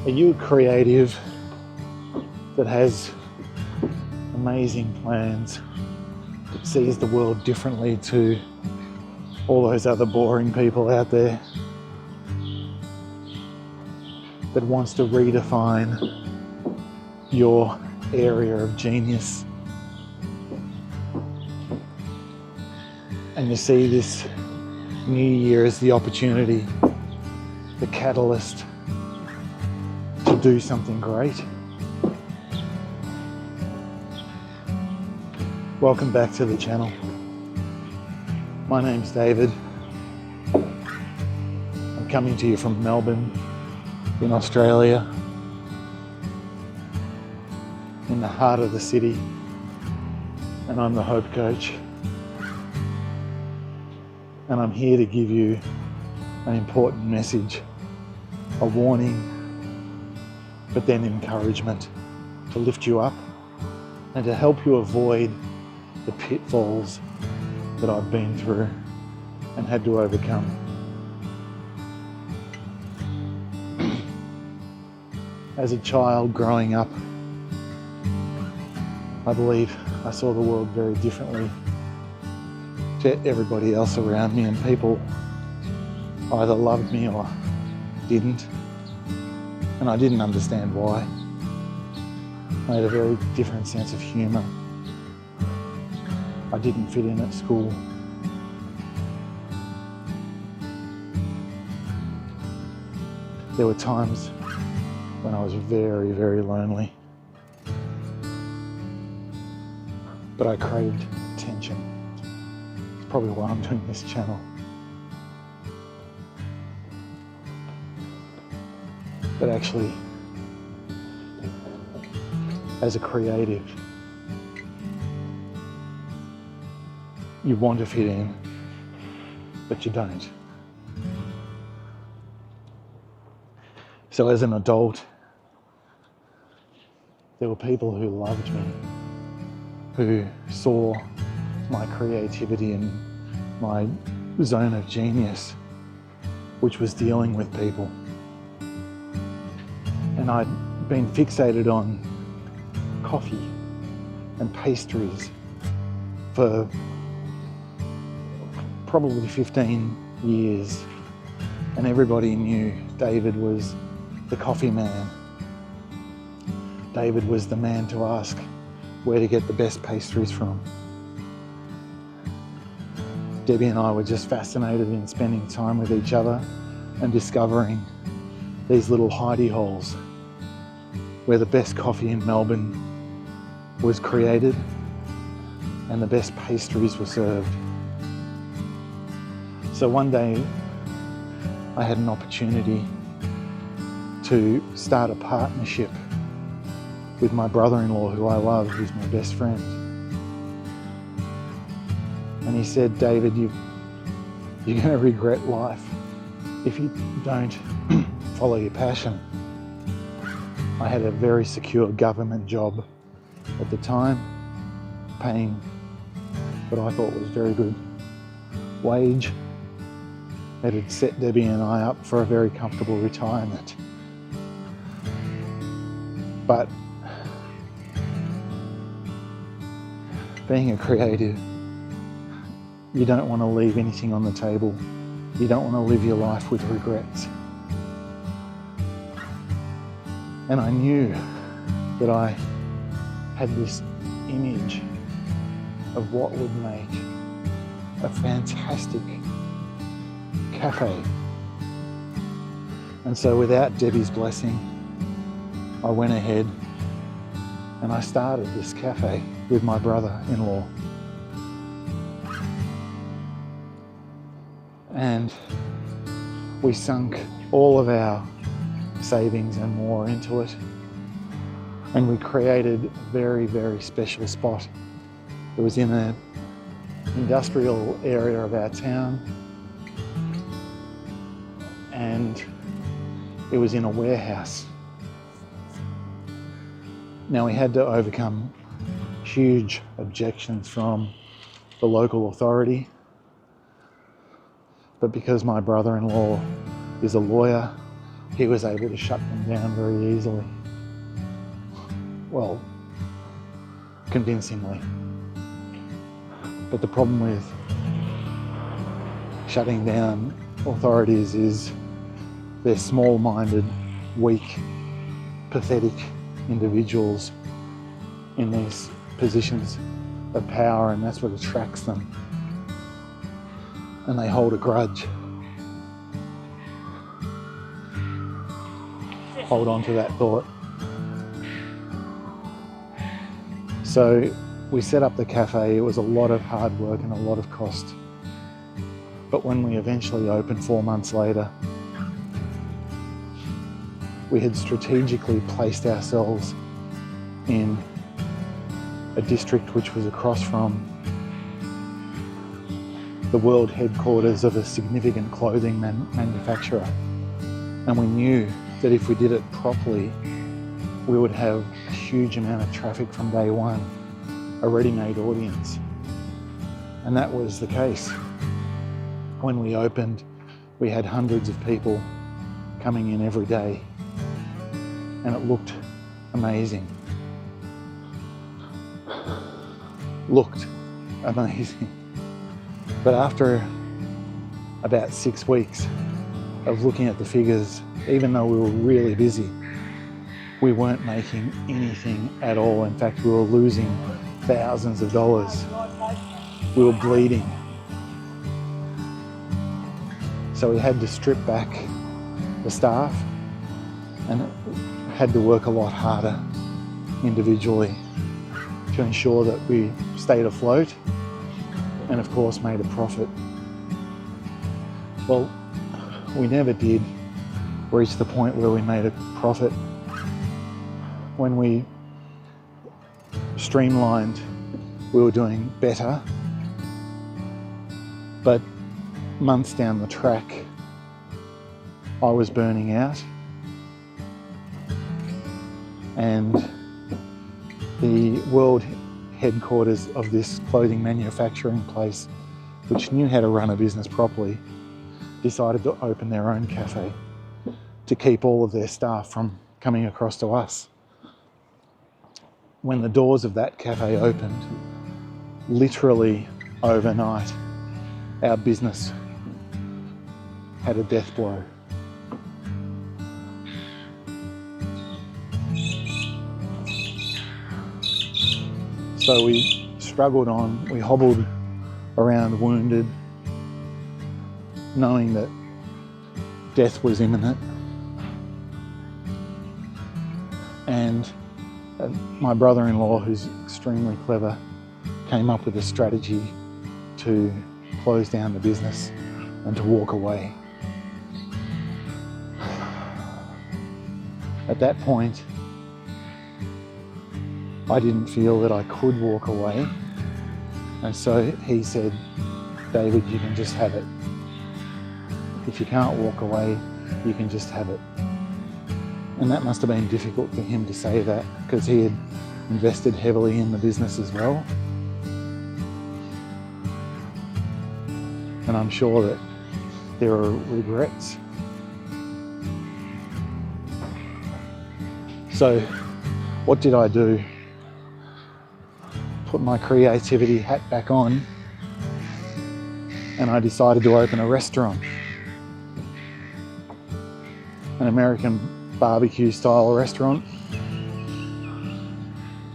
Are you a creative that has amazing plans, that sees the world differently to all those other boring people out there, that wants to redefine your area of genius? And you see this new year as the opportunity, the catalyst to do something great. Welcome back to the channel. My name's David. I'm coming to you from Melbourne in Australia, in the heart of the city, and I'm the Hope Coach. And I'm here to give you an important message, a warning, but then encouragement to lift you up and to help you avoid the pitfalls that I've been through and had to overcome. As a child growing up, I believe I saw the world very differently to everybody else around me, and people either loved me or didn't, and I didn't understand why. I had a very different sense of humour. I didn't fit in at school. There were times when I was very, very lonely, but I craved attention. It's probably why I'm doing this channel. But actually, as a creative, you want to fit in, but you don't. So as an adult, there were people who loved me, who saw my creativity and my zone of genius, which was dealing with people. And I'd been fixated on coffee and pastries for probably 15 years. And everybody knew David was the coffee man. David was the man to ask where to get the best pastries from. Debbie and I were just fascinated in spending time with each other and discovering these little hidey holes where the best coffee in Melbourne was created and the best pastries were served. So one day I had an opportunity to start a partnership with my brother-in-law, who I love, who's my best friend. And he said, David, you're going to regret life if you don't follow your passion. I had a very secure government job at the time, paying what I thought was very good wage. It had set Debbie and I up for a very comfortable retirement. But being a creative, you don't want to leave anything on the table. You don't want to live your life with regrets. And I knew that I had this image of what would make a fantastic cafe. And so without Debbie's blessing, I went ahead and I started this cafe with my brother-in-law. And we sunk all of our savings and more into it. And we created a very, very special spot. It was in an industrial area of our town. And it was in a warehouse. Now we had to overcome huge objections from the local authority, but because my brother-in-law is a lawyer, he was able to shut them down very easily. Well, convincingly. But the problem with shutting down authorities is they're small-minded, weak, pathetic individuals in these positions of power, and that's what attracts them. And they hold a grudge. Hold on to that thought. So we set up the cafe. It was a lot of hard work and a lot of cost. But when we eventually opened 4 months later, we had strategically placed ourselves in a district which was across from the world headquarters of a significant clothing manufacturer. And we knew that if we did it properly, we would have a huge amount of traffic from day one, a ready-made audience. And that was the case. When we opened, we had hundreds of people coming in every day, and it looked amazing. Looked amazing. But after about 6 weeks of looking at the figures, even though we were really busy, we weren't making anything at all. In fact, we were losing thousands of dollars. We were bleeding. So we had to strip back the staff and had to work a lot harder individually to ensure that we stayed afloat and of course made a profit. Well, we never did reach the point where we made a profit. When we streamlined, we were doing better, but months down the track, I was burning out, and the world headquarters of this clothing manufacturing place, which knew how to run a business properly, decided to open their own cafe to keep all of their staff from coming across to us. When the doors of that cafe opened, literally overnight, our business had a death blow. So we struggled on, we hobbled around wounded, knowing that death was imminent. And my brother-in-law, who's extremely clever, came up with a strategy to close down the business and to walk away. At that point, I didn't feel that I could walk away, and so he said, "David, you can just have it. If you can't walk away, you can just have it." And that must have been difficult for him to say that, because he had invested heavily in the business as well. And I'm sure that there are regrets. So what did I do? Put my creativity hat back on, and I decided to open a restaurant, an American barbecue style restaurant.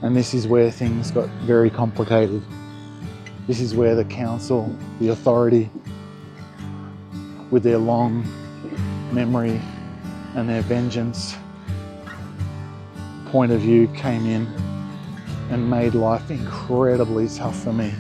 And this is where things got very complicated. This is where the council, the authority, with their long memory and their vengeance point of view, came in and made life incredibly tough for me,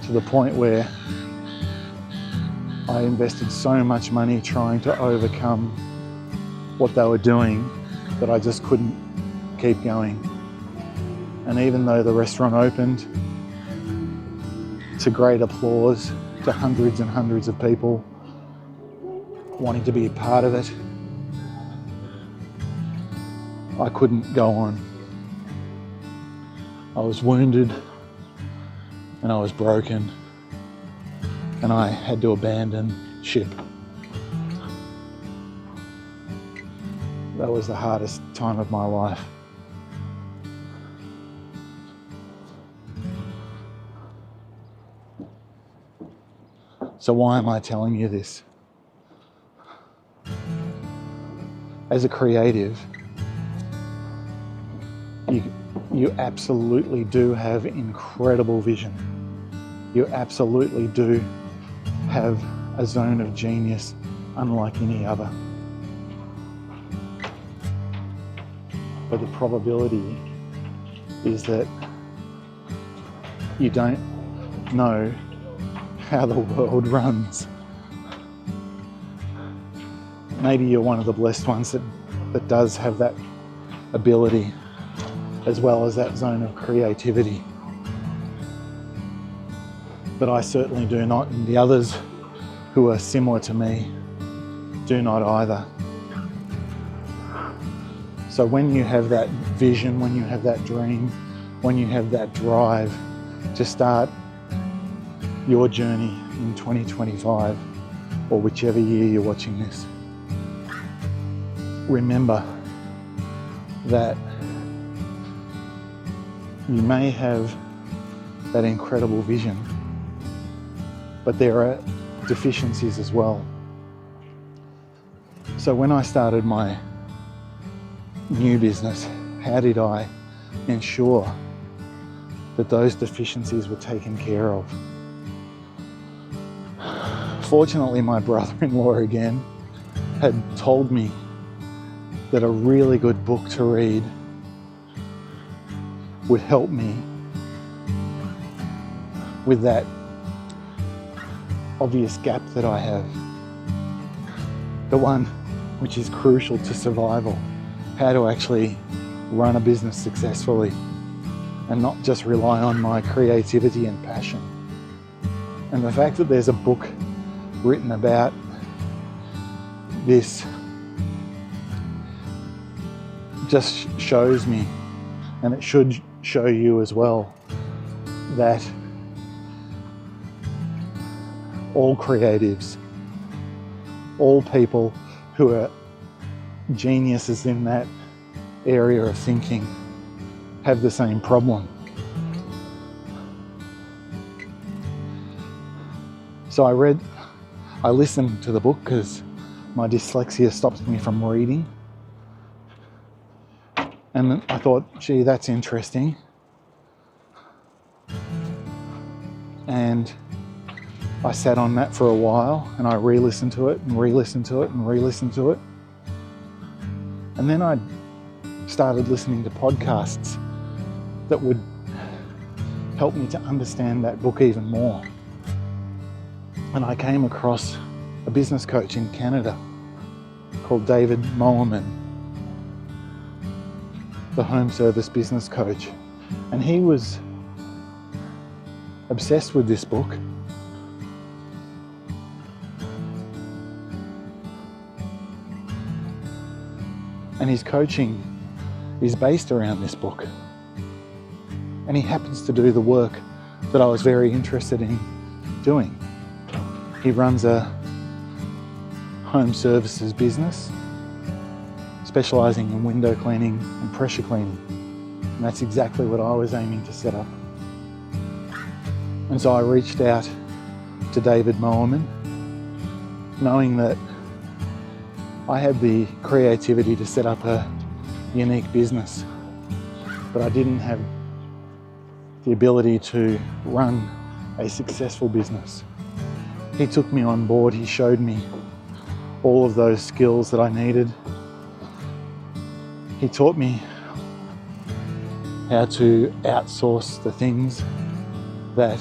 to the point where I invested so much money trying to overcome what they were doing that I just couldn't keep going. And even though the restaurant opened to great applause, to hundreds and hundreds of people wanting to be a part of it, I couldn't go on. I was wounded and I was broken, and I had to abandon ship. That was the hardest time of my life. So why am I telling you this? As a creative, you absolutely do have incredible vision. You absolutely do have a zone of genius unlike any other. But the probability is that you don't know how the world runs. Maybe you're one of the blessed ones that does have that ability as well as that zone of creativity. But I certainly do not, and the others who are similar to me do not either. So when you have that vision, when you have that dream, when you have that drive to start your journey in 2025 or whichever year you're watching this, remember that you may have that incredible vision, but there are deficiencies as well. So when I started my new business, how did I ensure that those deficiencies were taken care of? Fortunately, my brother-in-law again had told me that a really good book to read would help me with that obvious gap that I have. The one which is crucial to survival. How to actually run a business successfully and not just rely on my creativity and passion. And the fact that there's a book written about this just shows me, and it should show you as well, that all creatives, all people who are geniuses in that area of thinking have the same problem. So I listened to the book because my dyslexia stops me from reading. And then I thought, gee, that's interesting. And I sat on that for a while and I re-listened to it and re-listened to it and re-listened to it. And then I started listening to podcasts that would help me to understand that book even more. And I came across a business coach in Canada called David Mowerman, the home service business coach. And he was obsessed with this book. And his coaching is based around this book. And he happens to do the work that I was very interested in doing. He runs a home services business specializing in window cleaning and pressure cleaning. And that's exactly what I was aiming to set up. And so I reached out to David Mowerman, knowing that I had the creativity to set up a unique business, but I didn't have the ability to run a successful business. He took me on board. He showed me all of those skills that I needed. He taught me how to outsource the things that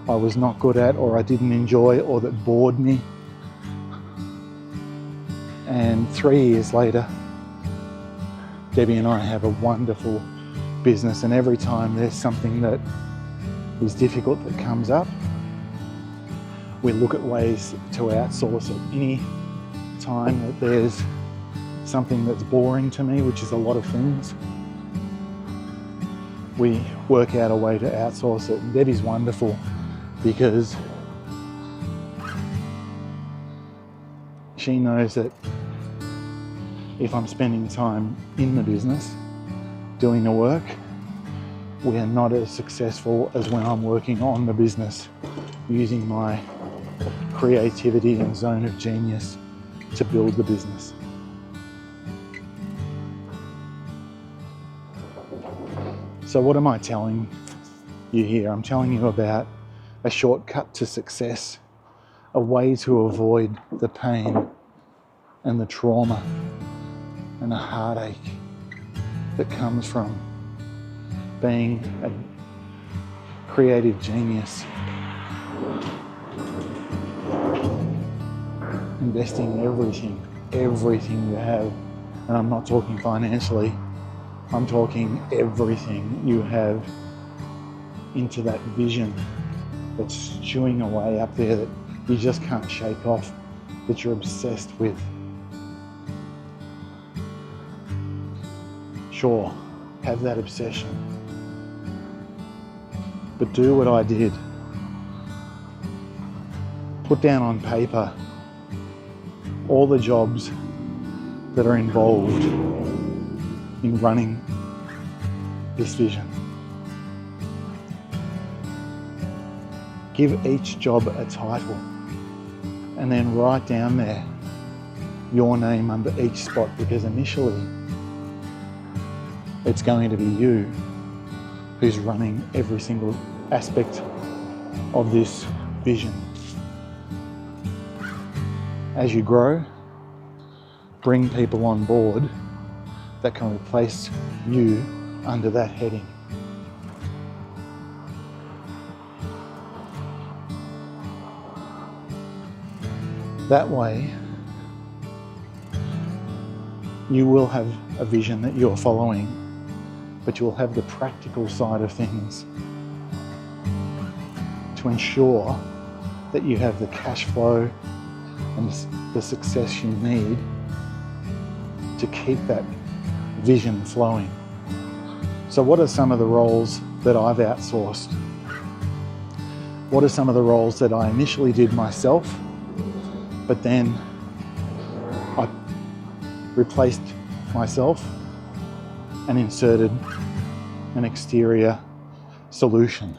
I was not good at, or I didn't enjoy, or that bored me. And 3 years later, Debbie and I have a wonderful business, and every time there's something that is difficult that comes up, we look at ways to outsource it. Any time that there's something that's boring to me, which is a lot of things, we work out a way to outsource it. And Debbie's wonderful because she knows that if I'm spending time in the business doing the work, we are not as successful as when I'm working on the business, using my creativity and zone of genius to build the business. So what am I telling you here? I'm telling you about a shortcut to success, a way to avoid the pain and the trauma and the heartache that comes from being a creative genius, investing everything you have. And I'm not talking financially, I'm talking everything you have into that vision that's chewing away up there, that you just can't shake off, that you're obsessed with. Sure, have that obsession, but do what I did. Put down on paper all the jobs that are involved in running this vision. Give each job a title and then write down there your name under each spot, because initially it's going to be you who's running every single aspect of this vision. As you grow, bring people on board that can replace you under that heading. That way, you will have a vision that you're following, but you'll have the practical side of things to ensure that you have the cash flow and the success you need to keep that vision flowing. So what are some of the roles that I've outsourced? What are some of the roles that I initially did myself, but then I replaced myself and inserted an exterior solution?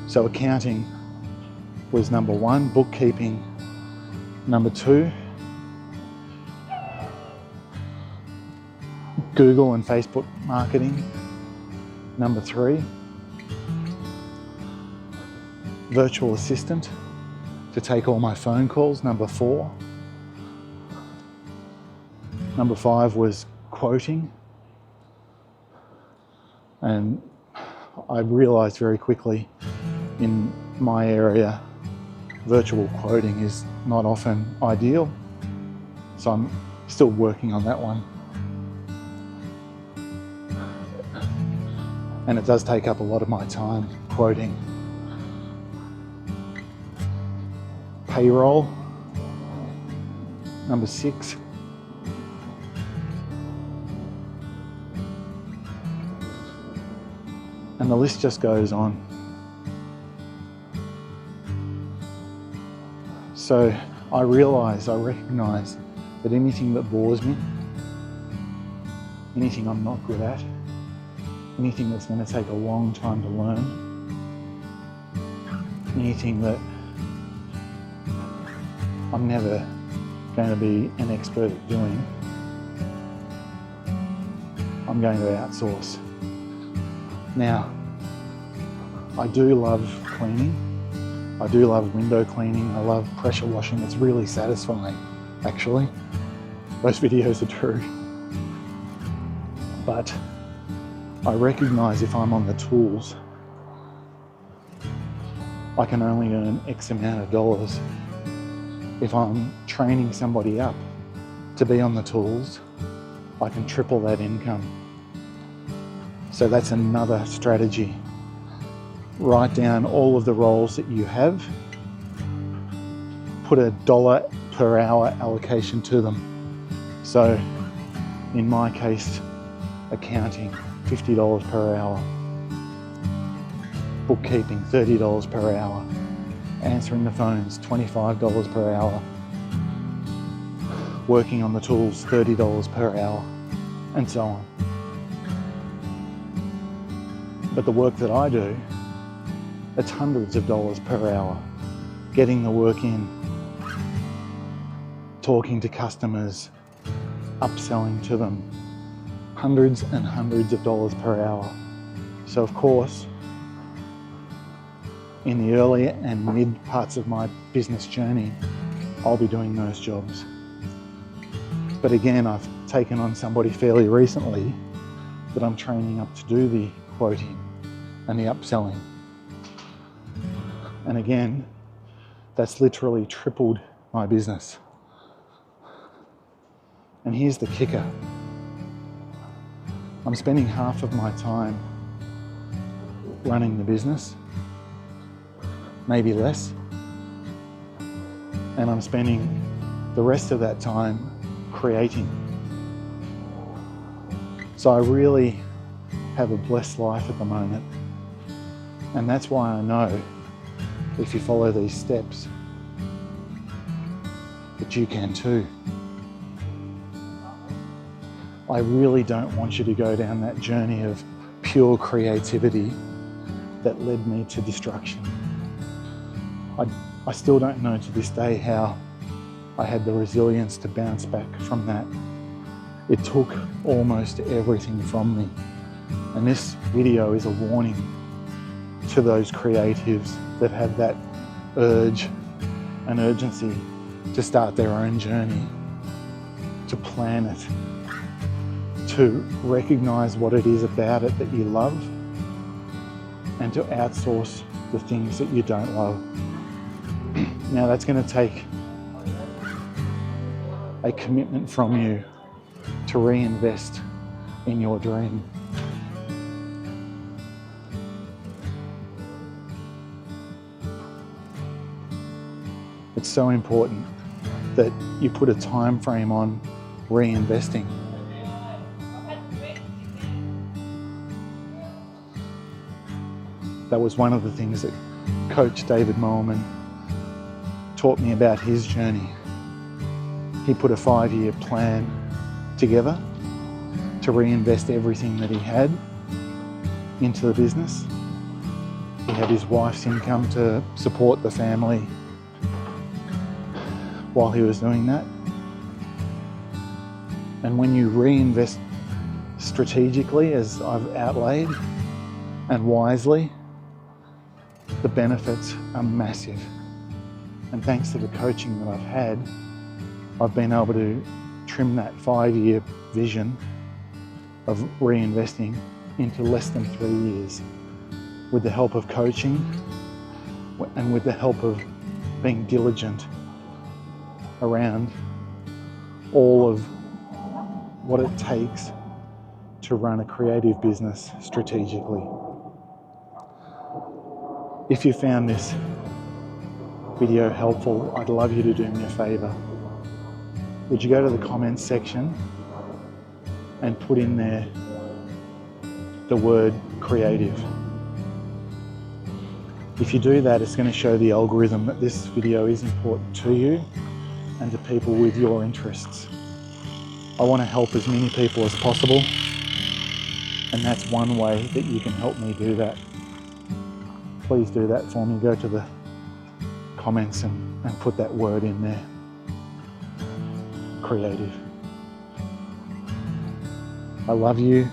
So accounting was number one, bookkeeping number two, Google and Facebook marketing number three, virtual assistant to take all my phone calls number four, number five was quoting, and I realized very quickly in my area virtual quoting is not often ideal, so I'm still working on that one. And it does take up a lot of my time, quoting. Payroll, number six. And the list just goes on. So I recognize that anything that bores me, anything I'm not good at, anything that's going to take a long time to learn, anything that I'm never going to be an expert at doing, I'm going to outsource. Now, I do love cleaning. I do love window cleaning. I love pressure washing. It's really satisfying, actually. Those videos are true. But I recognize if I'm on the tools, I can only earn X amount of dollars. If I'm training somebody up to be on the tools, I can triple that income. So that's another strategy. Write down all of the roles that you have, put $1 per hour allocation to them. So in my case, accounting, $50 per hour, bookkeeping, $30 per hour, answering the phones, $25 per hour, working on the tools, $30 per hour, and so on. But the work that I do, it's hundreds of dollars per hour. Getting the work in, talking to customers, upselling to them, hundreds and hundreds of dollars per hour. So of course, in the early and mid parts of my business journey, I'll be doing those jobs. But again, I've taken on somebody fairly recently that I'm training up to do the quoting and the upselling. And again, that's literally tripled my business. And here's the kicker. I'm spending half of my time running the business, maybe less, and I'm spending the rest of that time creating. So I really have a blessed life at the moment, and that's why I know if you follow these steps that you can too. I really don't want you to go down that journey of pure creativity that led me to destruction. I still don't know to this day how I had the resilience to bounce back from that. It took almost everything from me. And this video is a warning to those creatives that have that urge and urgency to start their own journey, to plan it, to recognize what it is about it that you love, and to outsource the things that you don't love. Now that's going to take a commitment from you to reinvest in your dream. It's so important that you put a time frame on reinvesting. That was one of the things that Coach David Moelman taught me about his journey. He put a 5-year plan together to reinvest everything that he had into the business. He had his wife's income to support the family while he was doing that. And when you reinvest strategically, as I've outlaid, and wisely, the benefits are massive. And thanks to the coaching that I've had, I've been able to trim that 5-year vision of reinvesting into less than 3 years with the help of coaching and with the help of being diligent around all of what it takes to run a creative business strategically. If you found this video helpful, I'd love you to do me a favor. Would you go to the comments section and put in there the word creative? If you do that, it's going to show the algorithm that this video is important to you and to people with your interests. I want to help as many people as possible, and that's one way that you can help me do that. Please do that for me. Go to the comments and put that word in there. Creative. I love you.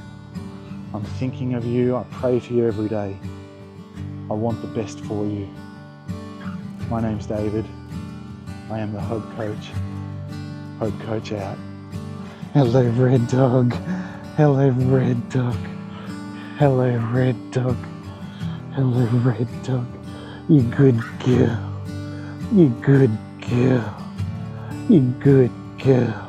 I'm thinking of you. I pray for you every day. I want the best for you. My name's David. I am the Hope Coach. Hope Coach out. Hello, Red Dog. Hello, Red Dog. Hello, Red Dog. Hello, Red Dog. You good girl. You good girl. You good girl.